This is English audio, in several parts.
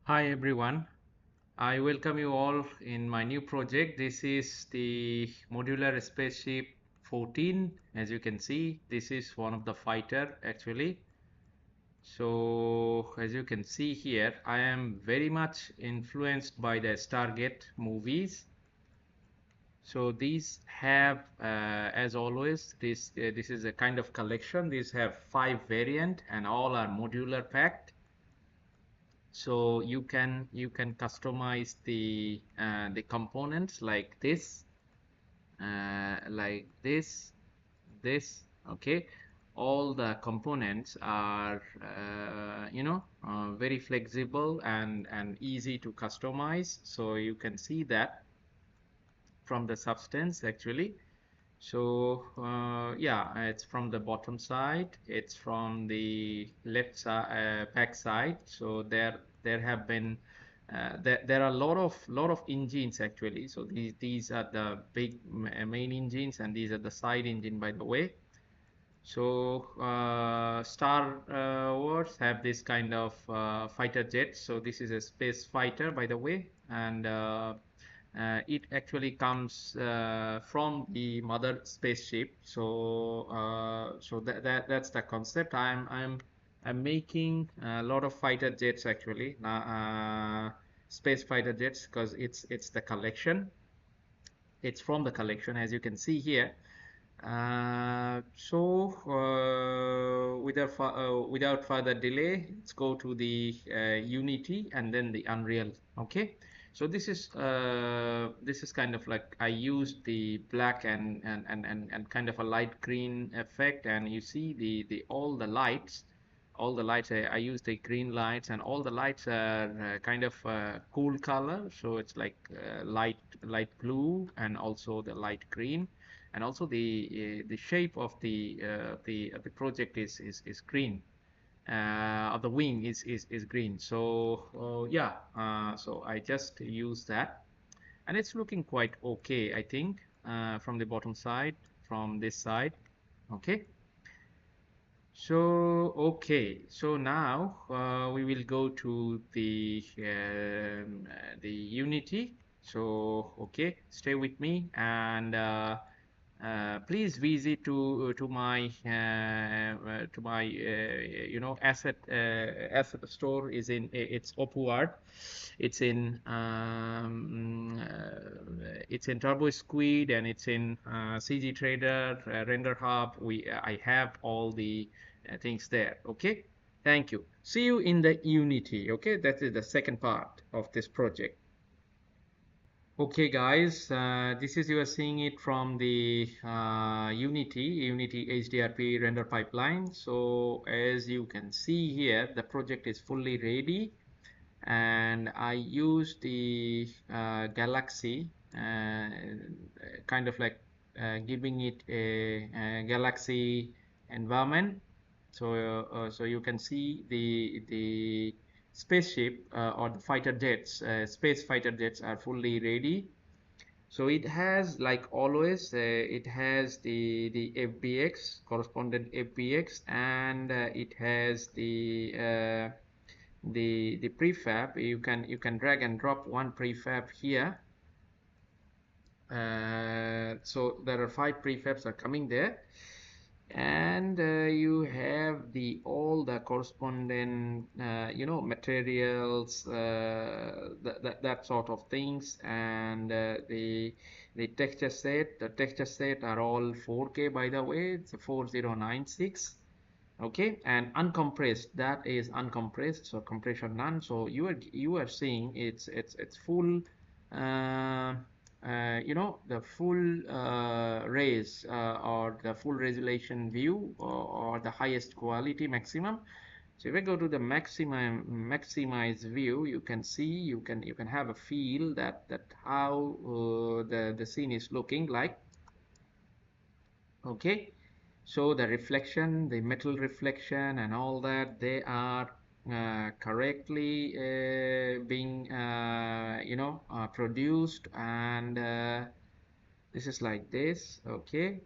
Hi everyone, I welcome you all in my new project. This is the Modular Spaceship 14. As you can see, this is one of the fighter actually. So as you can see here, I am very much influenced by the Stargate movies. So these have, as always, this is a kind of collection. These have 5 variant and all are modular packed. So you can customize the components like this. Okay, all the components are very flexible and easy to customize. So you can see that from the substance actually. So yeah, it's from the bottom side, it's from the left side, back side. So there have been there are a lot of engines actually. So these are the big main engines, and these are the side engine, by the way. So Star Wars have this kind of fighter jets. So this is a space fighter, by the way, and it actually comes from the mother spaceship. So that's the concept. I'm making a lot of fighter jets actually, space fighter jets, because it's the collection. It's from the collection, as you can see here. Without further delay, let's go to the Unity and then the Unreal. Okay, so this is kind of like I used the black and kind of a light green effect, and you see the all the lights. I use the green lights, and all the lights are kind of cool color. So it's like light blue and also the light green, and also the shape of the project is green. Of the wing is green. So yeah, so I just use that, and it's looking quite okay, I think, from the bottom side, from this side. Okay. So okay, so now we will go to the Unity. So okay, stay with me, and please visit to my asset store. Is in it's Opward. It's in Turbo Squid, and it's in CG Trader, Render Hub. I have all the things there. Okay, thank you. See you in the Unity. Okay, that is the second part of this project. Okay guys, this is you are seeing it from the Unity HDRP render pipeline. So as you can see here, the project is fully ready, and I use the Galaxy, kind of like giving it a Galaxy environment. So you can see the spaceship or the fighter jets, space fighter jets are fully ready. So it has, like always, it has the FBX, correspondent FBX, and it has the prefab. You can drag and drop one prefab here. So there are 5 prefabs are coming there, and you have the all the corresponding materials, that sort of things, and the texture set are all 4K, by the way. It's a 4096. Okay, and uncompressed, that is uncompressed, so compression none. So you are seeing it's full, the full raise, or the full resolution view, or the highest quality maximum. So if I go to the maximize view, you can see, you can have a feel that how the scene is looking like. Okay, so the reflection, the metal reflection and all that, they are correctly being produced, and this is like this. Okay,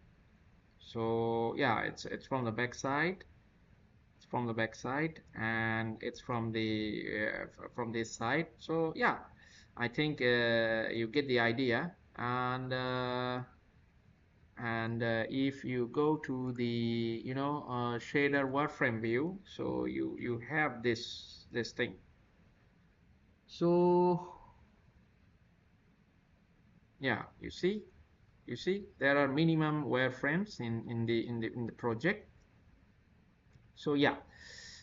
so yeah, it's from the back side, from the back side, and it's from the from this side. So yeah, I think you get the idea. And if you go to the shader wireframe view, so you have this thing. So yeah, you see there are minimum wireframes in the project. So yeah,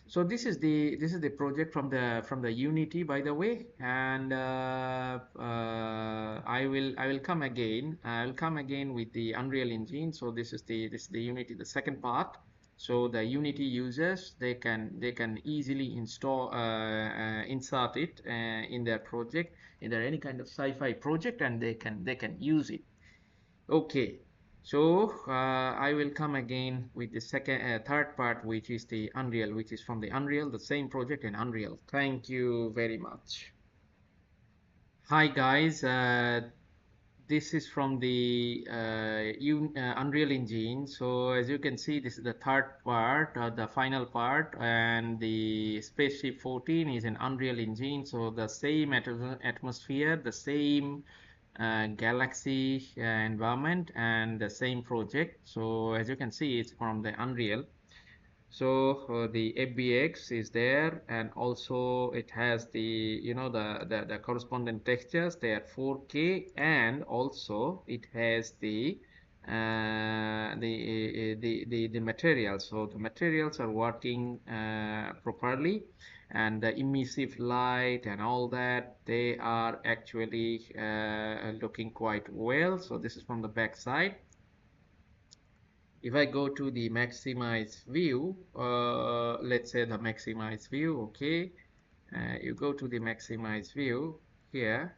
so this is the project from the Unity, by the way. And I will come again. I'll come again with the Unreal Engine. So this is the Unity, the second part. So the Unity users, they can easily install insert it in their project, in their any kind of sci-fi project, and they can use it. Okay, so I will come again with the third part, which is the Unreal, which is from the Unreal, the same project in Unreal. Thank you very much. Hi guys, this is from the Unreal Engine. So as you can see, this is the third part, the final part, and the Spaceship 14 is an Unreal Engine. So the same atmosphere, the same galaxy environment, and the same project. So as you can see, it's from the Unreal. So the FBX is there, and also it has the corresponding textures. They are 4K, and also it has the materials. So the materials are working properly, and the emissive light and all that, they are actually looking quite well. So this is from the back side. If I go to the maximize view, let's say the maximize view, okay, you go to the maximize view here,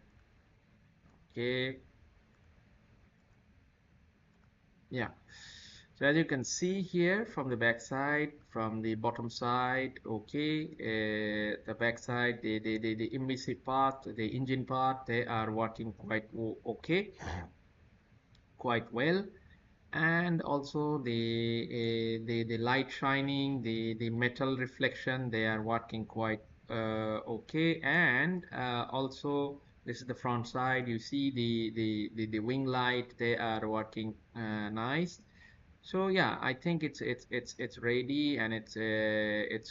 okay, yeah. So as you can see here, from the back side, from the bottom side, okay, the back side, the emissive part, the engine part, they are working quite okay, quite well. And also the light shining, the metal reflection, they are working quite okay. And also this is the front side. You see the wing light, they are working nice. So yeah, I think it's ready, and the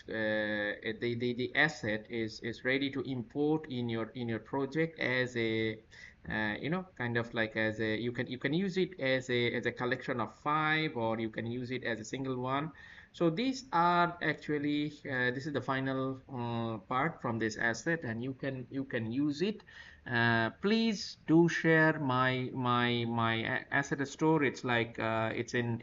asset is ready to import in your project as a kind of like as a, you can use it as a collection of five, or you can use it as a single one. So these are actually this is the final part from this asset, and you can use it. Please do share my asset store. It's like it's in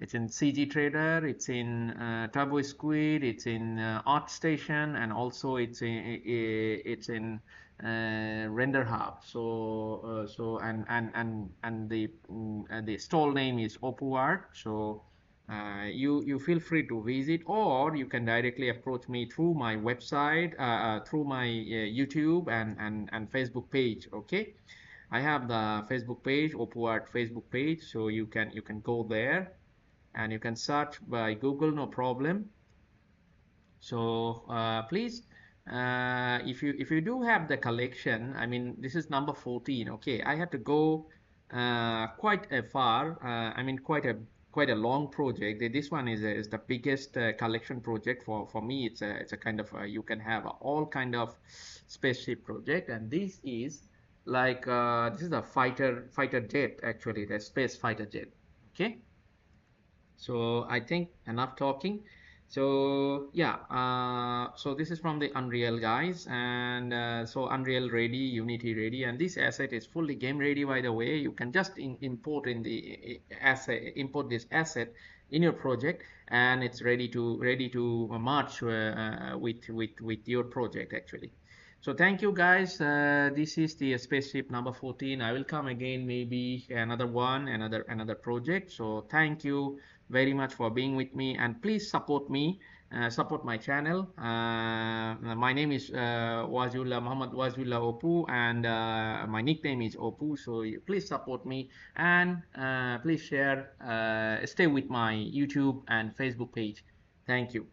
CG Trader, it's in Turbo Squid, it's in ArtStation, and also it's in Render Hub. So and the stall name is OpuArt. So you feel free to visit, or you can directly approach me through my website, through my YouTube and Facebook page. Okay, I have the Facebook page, OpuArt Facebook page, so you can go there, and you can search by Google, no problem. So please, if you do have the collection, I mean, this is number 14. Okay, I have to go quite a far. I mean, quite a long project. This one is the biggest collection project for me. It's a kind of you can have all kind of spaceship project, and this is like this is a fighter jet, actually, the space fighter jet. Okay. So I think enough talking. So yeah, so this is from the Unreal, guys. And so Unreal ready, Unity ready, and this asset is fully game ready, by the way. You can just import in the asset, import this asset in your project, and it's ready to merge with your project, actually. So thank you, guys. This is the spaceship number 14. I will come again, maybe another one, another project. So thank you very much for being with me, and please support me, support my channel. My name is Wazullah Muhammad Wazullah Opu, and my nickname is Opu. So please support me, and please share, stay with my YouTube and Facebook page. Thank you.